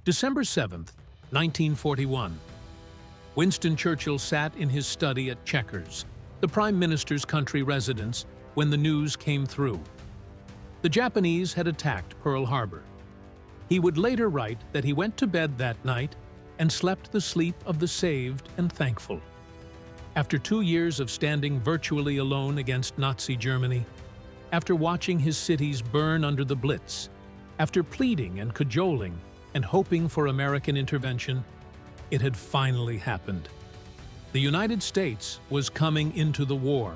December 7, 1941. Winston Churchill sat in his study at Chequers, the Prime Minister's country residence, when the news came through. The Japanese had attacked Pearl Harbor. He would later write that he went to bed that night and slept the sleep of the saved and thankful. After 2 years of standing virtually alone against Nazi Germany, after watching his cities burn under the Blitz, after pleading and cajoling and hoping for American intervention, it had finally happened. The United States was coming into the war.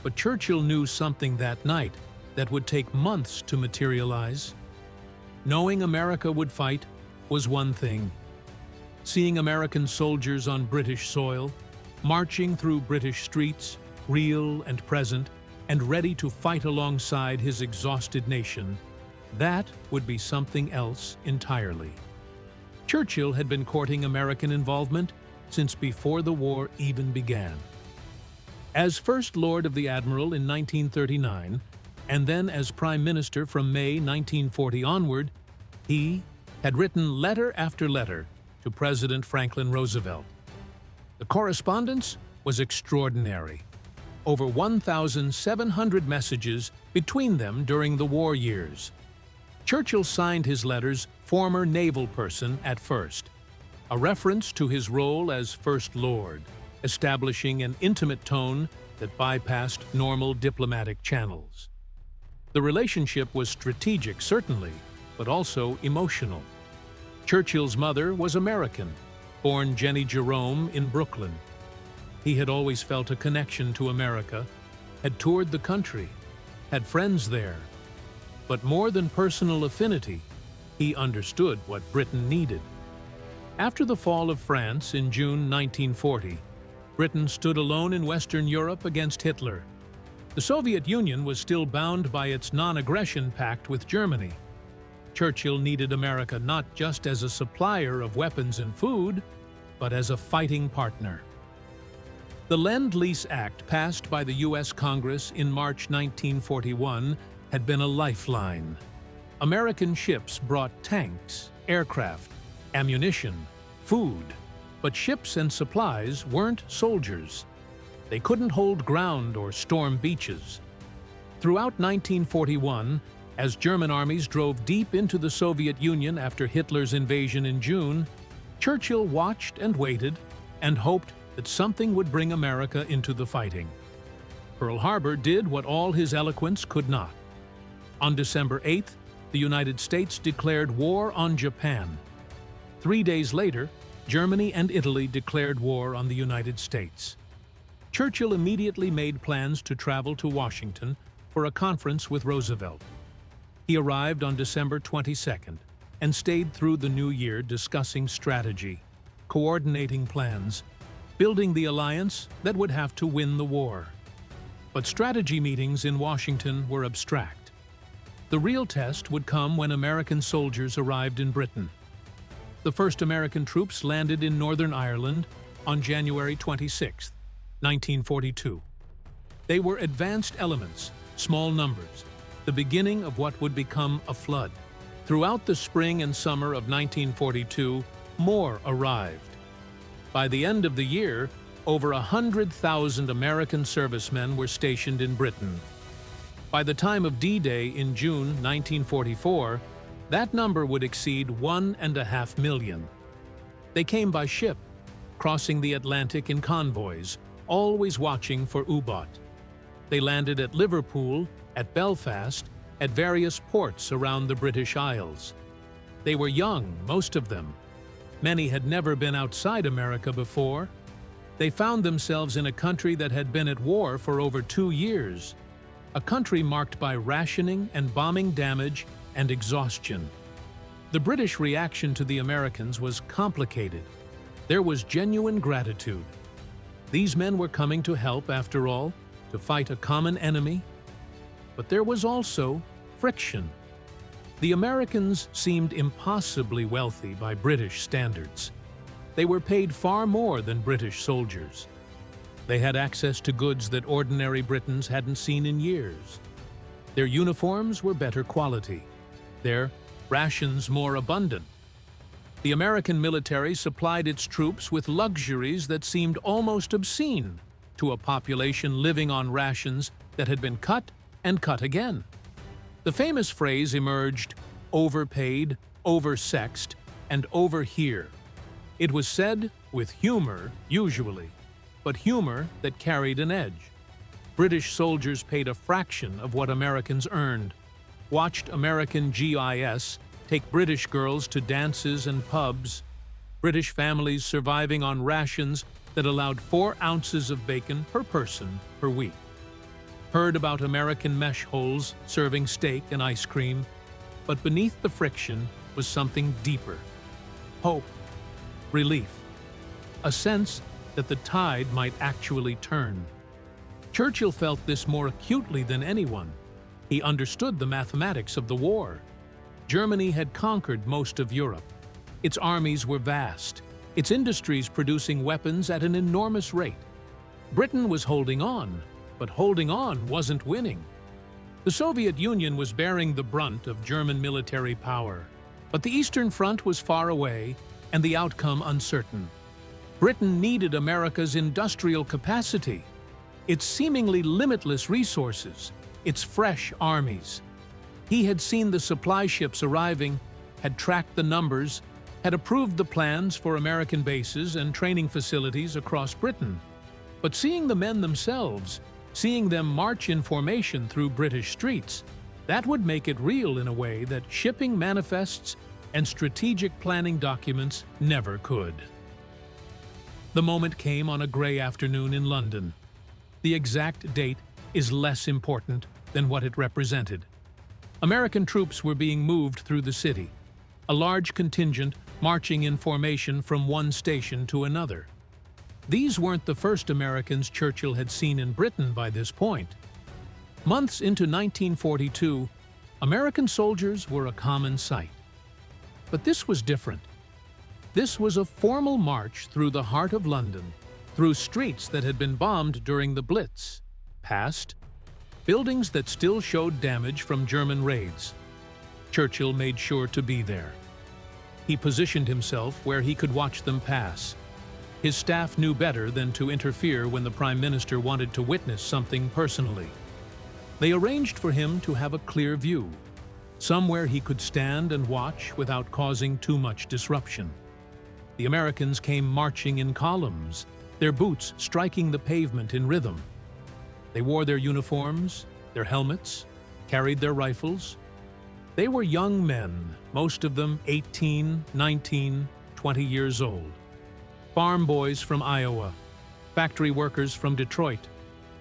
But Churchill knew something that night that would take months to materialize. Knowing America would fight was one thing. Seeing American soldiers on British soil, marching through British streets, real and present, and ready to fight alongside his exhausted nation, that would be something else entirely. Churchill had been courting American involvement since before the war even began. As First Lord of the Admiral in 1939, and then as Prime Minister from May 1940 onward, he had written letter after letter to President Franklin Roosevelt. The correspondence was extraordinary. Over 1,700 messages between them during the war years. Churchill signed his letters former naval person at first, a reference to his role as First Lord, establishing an intimate tone that bypassed normal diplomatic channels. The relationship was strategic, certainly, but also emotional. Churchill's mother was American, born Jenny Jerome in Brooklyn. He had always felt a connection to America, had toured the country, had friends there. But more than personal affinity, he understood what Britain needed. After the fall of France in June 1940, Britain stood alone in Western Europe against Hitler. The Soviet Union was still bound by its non-aggression pact with Germany. Churchill needed America not just as a supplier of weapons and food, but as a fighting partner. The Lend-Lease Act passed by the U.S. Congress in March 1941 had been a lifeline. American ships brought tanks, aircraft, ammunition, food, but ships and supplies weren't soldiers. They couldn't hold ground or storm beaches. Throughout 1941, as German armies drove deep into the Soviet Union after Hitler's invasion in June, Churchill watched and waited and hoped that something would bring America into the fighting. Pearl Harbor did what all his eloquence could not. On December 8th, the United States declared war on Japan. 3 days later, Germany and Italy declared war on the United States. Churchill immediately made plans to travel to Washington for a conference with Roosevelt. He arrived on December 22nd and stayed through the new year discussing strategy, coordinating plans, building the alliance that would have to win the war. But strategy meetings in Washington were abstract. The real test would come when American soldiers arrived in Britain. The first American troops landed in Northern Ireland on January 26, 1942. They were advanced elements, small numbers, the beginning of what would become a flood. Throughout the spring and summer of 1942, more arrived. By the end of the year, over 100,000 American servicemen were stationed in Britain. By the time of D-Day in June 1944, that number would exceed 1.5 million. They came by ship, crossing the Atlantic in convoys, always watching for U-boat. They landed at Liverpool, at Belfast, at various ports around the British Isles. They were young, most of them. Many had never been outside America before. They found themselves in a country that had been at war for over 2 years, a country marked by rationing and bombing damage and exhaustion. The British reaction to the Americans was complicated. There was genuine gratitude. These men were coming to help, after all, to fight a common enemy. But there was also friction. The Americans seemed impossibly wealthy by British standards. They were paid far more than British soldiers. They had access to goods that ordinary Britons hadn't seen in years. Their uniforms were better quality, their rations more abundant, The American military supplied its troops with luxuries that seemed almost obscene to a population living on rations that had been cut and cut again. The famous phrase emerged, overpaid, oversexed, and overhere. It was said with humor, usually, but humor that carried an edge. British soldiers paid a fraction of what Americans earned, watched American GIS take British girls to dances and pubs, British families surviving on rations that allowed 4 ounces of bacon per person per week. Heard about American mesh holes serving steak and ice cream, but beneath the friction was something deeper. Hope, relief, a sense that the tide might actually turn. Churchill felt this more acutely than anyone. He understood the mathematics of the war. Germany had conquered most of Europe. Its armies were vast, its industries producing weapons at an enormous rate. Britain was holding on, but holding on wasn't winning. The Soviet Union was bearing the brunt of German military power, but the Eastern Front was far away and the outcome uncertain. Britain needed America's industrial capacity, its seemingly limitless resources, its fresh armies. He had seen the supply ships arriving, had tracked the numbers, had approved the plans for American bases and training facilities across Britain. But seeing the men themselves, seeing them march in formation through British streets, that would make it real in a way that shipping manifests and strategic planning documents never could. The moment came on a grey afternoon in London. The exact date is less important than what it represented. American troops were being moved through the city, a large contingent marching in formation from one station to another. These weren't the first Americans Churchill had seen in Britain by this point. Months into 1942, American soldiers were a common sight. But this was different. This was a formal march through the heart of London, through streets that had been bombed during the Blitz, past buildings that still showed damage from German raids. Churchill made sure to be there. He positioned himself where he could watch them pass. His staff knew better than to interfere when the Prime Minister wanted to witness something personally. They arranged for him to have a clear view, somewhere he could stand and watch without causing too much disruption. The Americans came marching in columns, their boots striking the pavement in rhythm. They wore their uniforms, their helmets, carried their rifles. They were young men, most of them 18, 19, 20 years old. Farm boys from Iowa, factory workers from Detroit,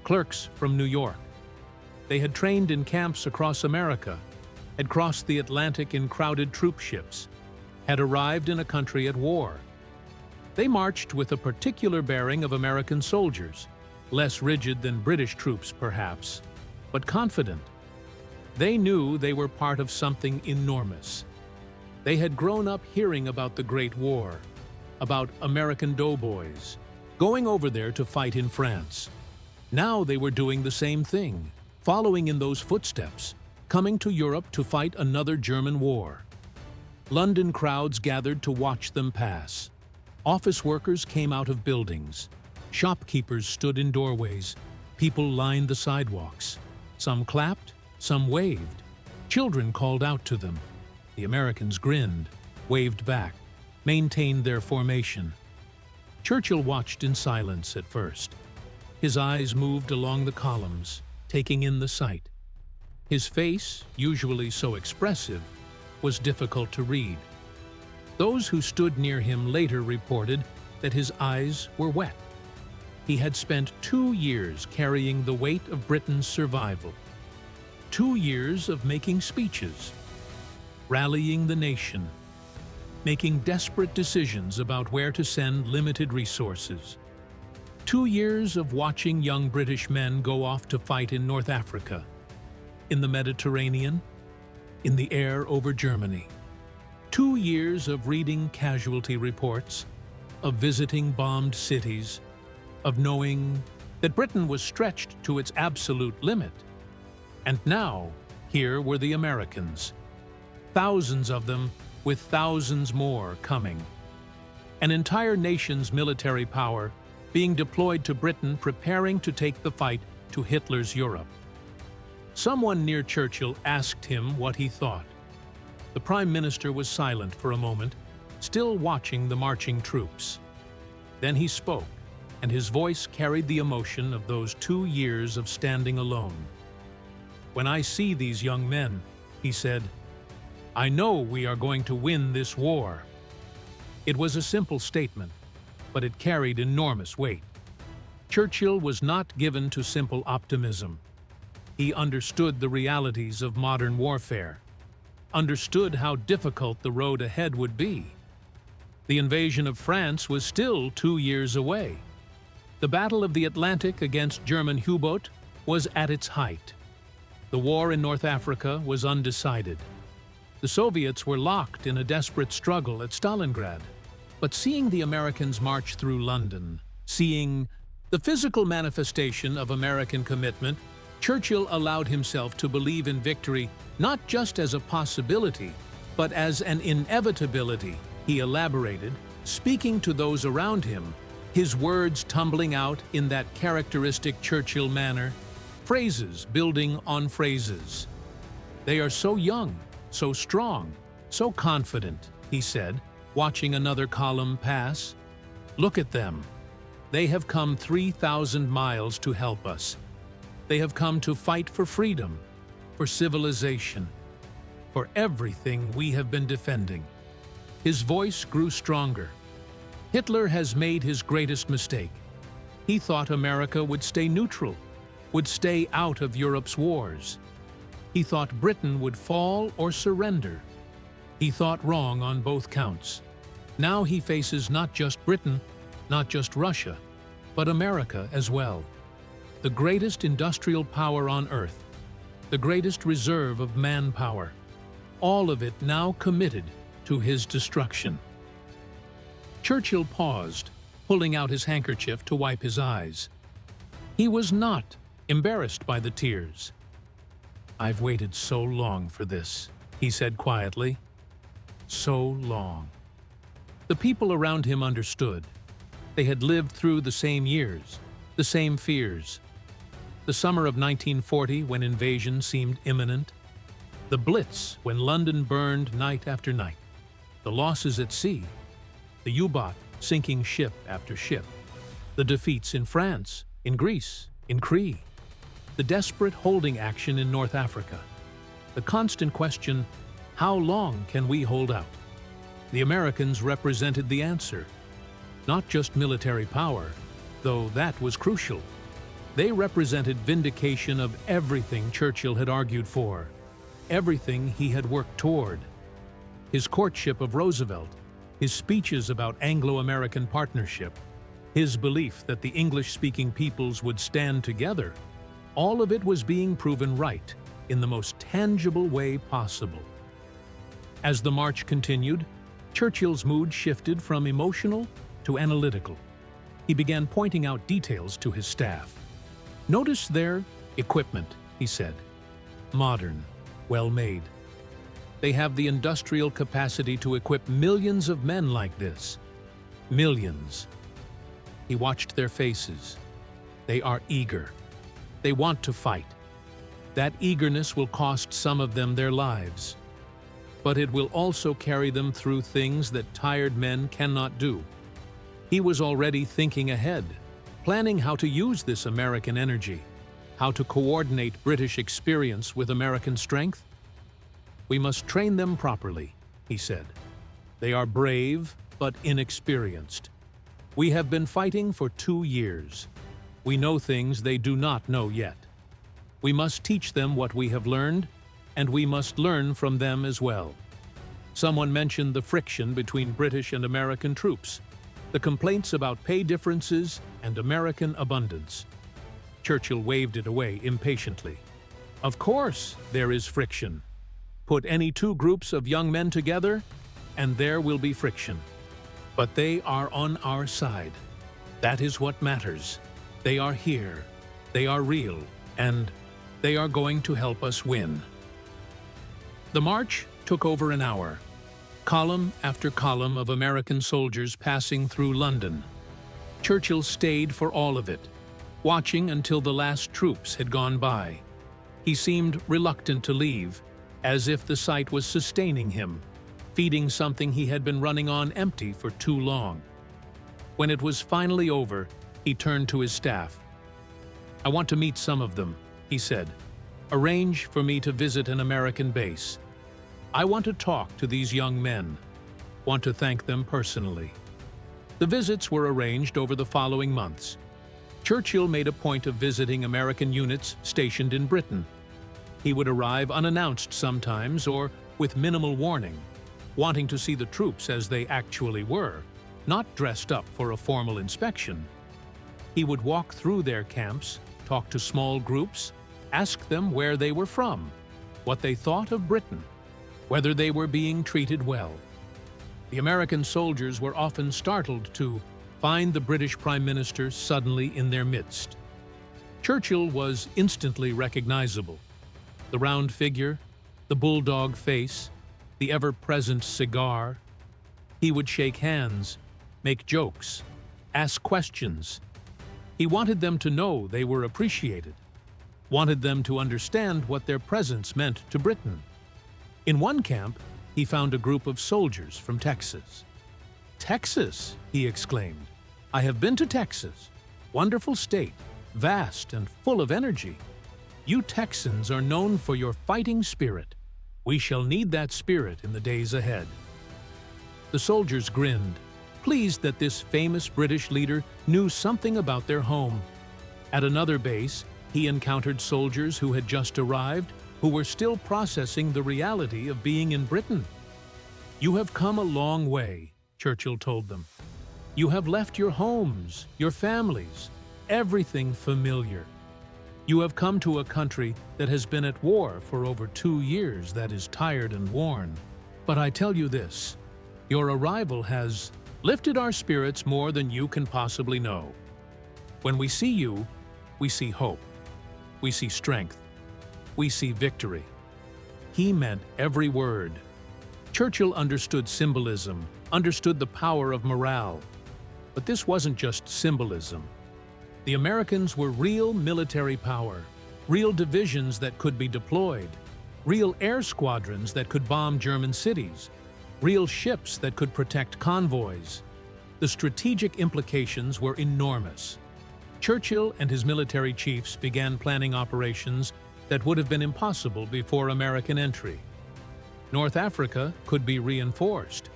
clerks from New York. They had trained in camps across America, had crossed the Atlantic in crowded troop ships, had arrived in a country at war. They marched with a particular bearing of American soldiers, less rigid than British troops perhaps, but confident. They knew they were part of something enormous. They had grown up hearing about the Great War, about American doughboys, going over there to fight in France. Now they were doing the same thing, following in those footsteps, coming to Europe to fight another German war. London crowds gathered to watch them pass. Office workers came out of buildings. Shopkeepers stood in doorways. People lined the sidewalks. Some clapped, some waved. Children called out to them. The Americans grinned, waved back, maintained their formation. Churchill watched in silence at first. His eyes moved along the columns, taking in the sight. His face, usually so expressive, was difficult to read. Those who stood near him later reported that his eyes were wet. He had spent 2 years carrying the weight of Britain's survival. 2 years of making speeches, rallying the nation, making desperate decisions about where to send limited resources. 2 years of watching young British men go off to fight in North Africa, in the Mediterranean, in the air over Germany. 2 years of reading casualty reports, of visiting bombed cities, of knowing that Britain was stretched to its absolute limit. And now, here were the Americans. Thousands of them with thousands more coming. An entire nation's military power being deployed to Britain, preparing to take the fight to Hitler's Europe. Someone near Churchill asked him what he thought. The Prime Minister was silent for a moment, still watching the marching troops. Then he spoke, and his voice carried the emotion of those 2 years of standing alone. "When I see these young men," he said, "I know we are going to win this war." It was a simple statement, but it carried enormous weight. Churchill was not given to simple optimism. He understood the realities of modern warfare, understood how difficult the road ahead would be. The invasion of France was still 2 years away. The Battle of the Atlantic against German U-boat was at its height. The war in North Africa was undecided. The Soviets were locked in a desperate struggle at Stalingrad. But seeing the Americans march through London, seeing the physical manifestation of American commitment, Churchill allowed himself to believe in victory not just as a possibility, but as an inevitability. He elaborated, speaking to those around him, his words tumbling out in that characteristic Churchill manner, phrases building on phrases. "They are so young, so strong, so confident," he said, watching another column pass. "Look at them. They have come 3,000 miles to help us. They have come to fight for freedom, for civilization, for everything we have been defending." His voice grew stronger. Hitler has made his greatest mistake. He thought America would stay neutral, would stay out of Europe's wars. He thought Britain would fall or surrender. He thought wrong on both counts. Now he faces not just Britain, not just Russia, but America as well. The greatest industrial power on earth, the greatest reserve of manpower, all of it now committed to his destruction. Churchill paused, pulling out his handkerchief to wipe his eyes. He was not embarrassed by the tears. "I've waited so long for this," he said quietly. "So long." The people around him understood. They had lived through the same years, the same fears. The summer of 1940, when invasion seemed imminent. The Blitz, when London burned night after night. The losses at sea. The U-boat sinking ship after ship. The defeats in France, in Greece, in Crete. The desperate holding action in North Africa. The constant question, how long can we hold out? The Americans represented the answer. Not just military power, though that was crucial. They represented vindication of everything Churchill had argued for, everything he had worked toward. His courtship of Roosevelt, his speeches about Anglo-American partnership, his belief that the English-speaking peoples would stand together, all of it was being proven right in the most tangible way possible. As the march continued, Churchill's mood shifted from emotional to analytical. He began pointing out details to his staff. "Notice their equipment," he said. "Modern, well-made. They have the industrial capacity to equip millions of men like this. Millions." He watched their faces. They are eager. They want to fight. That eagerness will cost some of them their lives. But it will also carry them through things that tired men cannot do. He was already thinking ahead, planning how to use this American energy, how to coordinate British experience with American strength. "We must train them properly," he said. "They are brave but inexperienced. We have been fighting for 2 years. We know things they do not know yet. We must teach them what we have learned, and we must learn from them as well." Someone mentioned the friction between British and American troops, the complaints about pay differences and American abundance. Churchill waved it away impatiently. "Of course there is friction. Put any 2 groups of young men together, and there will be friction. But they are on our side. That is what matters. They are here. They are real. And they are going to help us win." The march took over an hour. column after column of American soldiers passing through London. Churchill stayed for all of it, watching until the last troops had gone by. He seemed reluctant to leave, as if the sight was sustaining him, feeding something he had been running on empty for too long. When it was finally over, he turned to his staff. "I want to meet some of them," he said. "Arrange for me to visit an American base. I want to talk to these young men, want to thank them personally." The visits were arranged over the following months. Churchill made a point of visiting American units stationed in Britain. He would arrive unannounced sometimes or with minimal warning, wanting to see the troops as they actually were, not dressed up for a formal inspection. He would walk through their camps, talk to small groups, ask them where they were from, what they thought of Britain, whether they were being treated well. The American soldiers were often startled to find the British Prime Minister suddenly in their midst. Churchill was instantly recognizable. The round figure, the bulldog face, the ever-present cigar. He would shake hands, make jokes, ask questions. He wanted them to know they were appreciated, wanted them to understand what their presence meant to Britain. In one camp, he found a group of soldiers from Texas. "Texas!" he exclaimed. "I have been to Texas. Wonderful state, vast and full of energy. You Texans are known for your fighting spirit. We shall need that spirit in the days ahead." The soldiers grinned, pleased that this famous British leader knew something about their home. At another base, he encountered soldiers who had just arrived, who were still processing the reality of being in Britain. "You have come a long way," Churchill told them. "You have left your homes, your families, everything familiar. You have come to a country that has been at war for over 2 years, that is tired and worn. But I tell you this, your arrival has lifted our spirits more than you can possibly know. When we see you, we see hope. We see strength. We see victory." He meant every word. Churchill understood symbolism, understood the power of morale. But this wasn't just symbolism. The Americans were real military power, real divisions that could be deployed, real air squadrons that could bomb German cities, real ships that could protect convoys. The strategic implications were enormous. Churchill and his military chiefs began planning operations that would have been impossible before American entry. North Africa could be reinforced.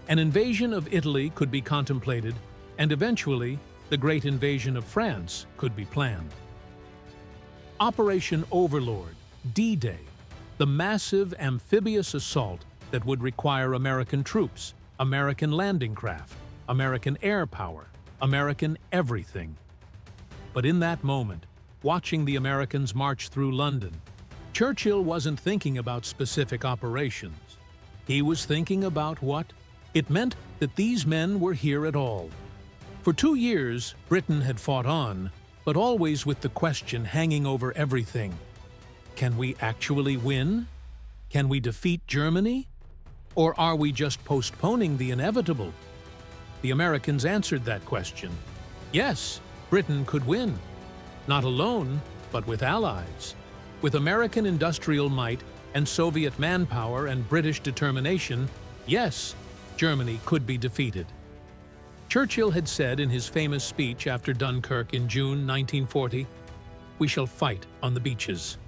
An invasion of Italy could be contemplated, and eventually, the great invasion of France could be planned. Operation Overlord, D-Day, the massive amphibious assault that would require American troops, American landing craft, American air power, American everything. But in that moment, watching the Americans march through London, Churchill wasn't thinking about specific operations. He was thinking about what it meant that these men were here at all. For 2 years, Britain had fought on, but always with the question hanging over everything. Can we actually win? Can we defeat Germany? Or are we just postponing the inevitable? The Americans answered that question. Yes, Britain could win. Not alone, but with allies. With American industrial might and Soviet manpower and British determination, yes, Germany could be defeated. Churchill had said in his famous speech after Dunkirk in June 1940, "We shall fight on the beaches.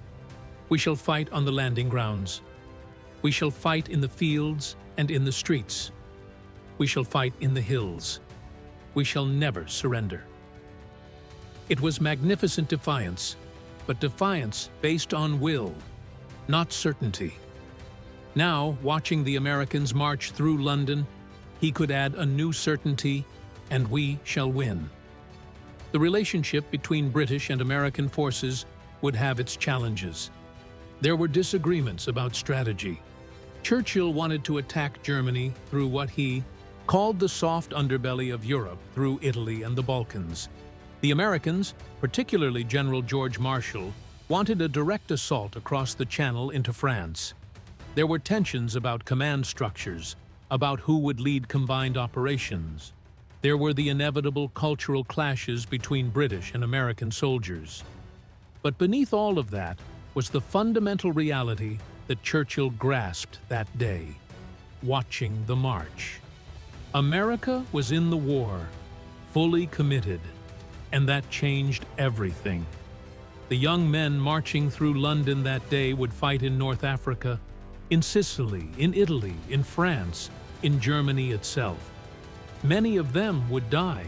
We shall fight on the landing grounds. We shall fight in the fields and in the streets. We shall fight in the hills. We shall never surrender." It was magnificent defiance, but defiance based on will, not certainty. Now, watching the Americans march through London, he could add a new certainty, and we shall win. The relationship between British and American forces would have its challenges. There were disagreements about strategy. Churchill wanted to attack Germany through what he called the soft underbelly of Europe, through Italy and the Balkans. The Americans, particularly General George Marshall, wanted a direct assault across the Channel into France. There were tensions about command structures, about who would lead combined operations. There were the inevitable cultural clashes between British and American soldiers. But beneath all of that was the fundamental reality that Churchill grasped that day, watching the march. America was in the war, fully committed, and that changed everything. The young men marching through London that day would fight in North Africa, in Sicily, in Italy, in France, in Germany itself. Many of them would die.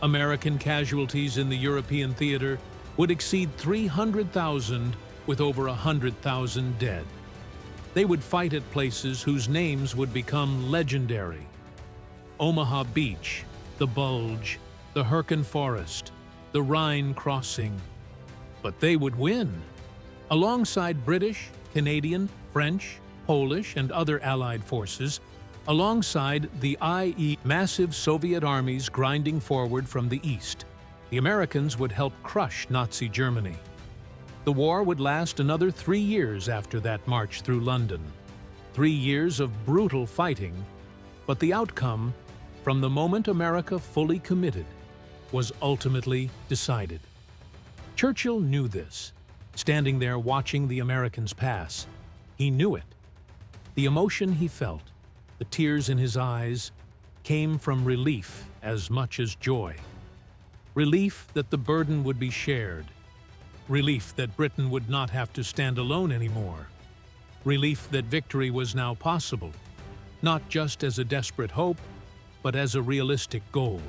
American casualties in the European theater would exceed 300,000, with over 100,000 dead. They would fight at places whose names would become legendary: Omaha Beach, the Bulge, the Hürtgen Forest, the Rhine crossing. But they would win. Alongside British, Canadian, French, Polish, and other Allied forces, alongside the massive Soviet armies grinding forward from the east, the Americans would help crush Nazi Germany. The war would last another 3 years after that march through London. 3 years of brutal fighting, but the outcome, from the moment America fully committed, was ultimately decided. Churchill knew this. Standing there watching the Americans pass, he knew it. The emotion he felt, the tears in his eyes, came from relief as much as joy. Relief that the burden would be shared. Relief that Britain would not have to stand alone anymore. Relief that victory was now possible, not just as a desperate hope, but as a realistic goal.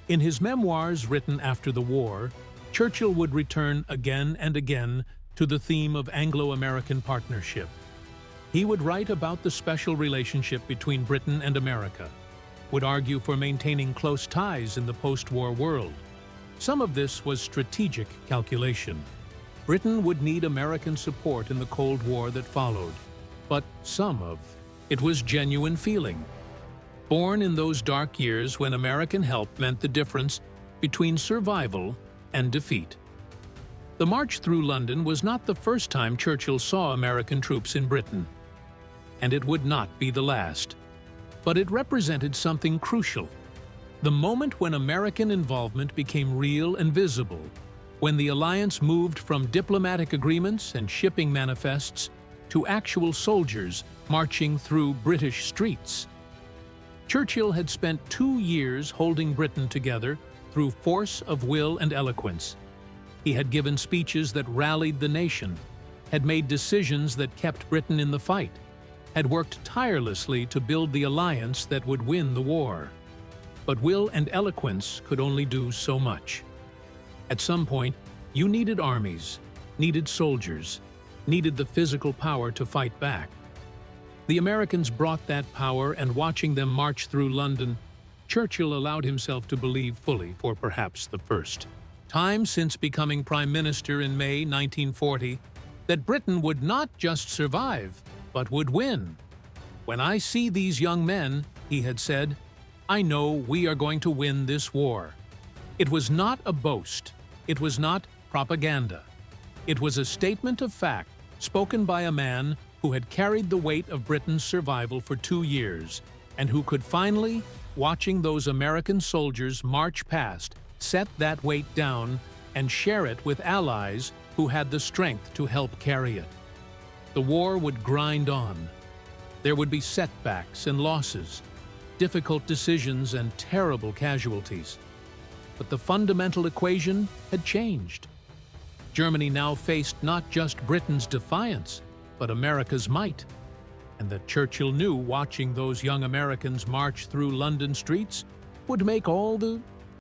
In his memoirs written after the war, Churchill would return again and again to the theme of Anglo-American partnership. He would write about the special relationship between Britain and America, would argue for maintaining close ties in the post-war world. Some of this was strategic calculation. Britain would need American support in the Cold War that followed, but some of it was genuine feeling. Born in those dark years when American help meant the difference between survival and defeat. The march through London was not the first time Churchill saw American troops in Britain, and it would not be the last. But it represented something crucial. The moment when American involvement became real and visible, when the alliance moved from diplomatic agreements and shipping manifests to actual soldiers marching through British streets. Churchill had spent 2 years holding Britain together through force of will and eloquence. He had given speeches that rallied the nation, had made decisions that kept Britain in the fight, had worked tirelessly to build the alliance that would win the war. But will and eloquence could only do so much. At some point, you needed armies, needed soldiers, needed the physical power to fight back. The Americans brought that power, and watching them march through London, Churchill allowed himself to believe fully for perhaps the first time since becoming Prime Minister in May 1940 that Britain would not just survive, but would win. "When I see these young men," he had said, "I know we are going to win this war." It was not a boast. It was not propaganda. It was a statement of fact spoken by a man who had carried the weight of Britain's survival for 2 years and who could finally, watching those American soldiers march past, set that weight down and share it with allies who had the strength to help carry it. The war would grind on. There would be setbacks and losses, difficult decisions and terrible casualties. But the fundamental equation had changed. Germany now faced not just Britain's defiance, but America's might. And that Churchill knew watching those young Americans march through London streets would make all the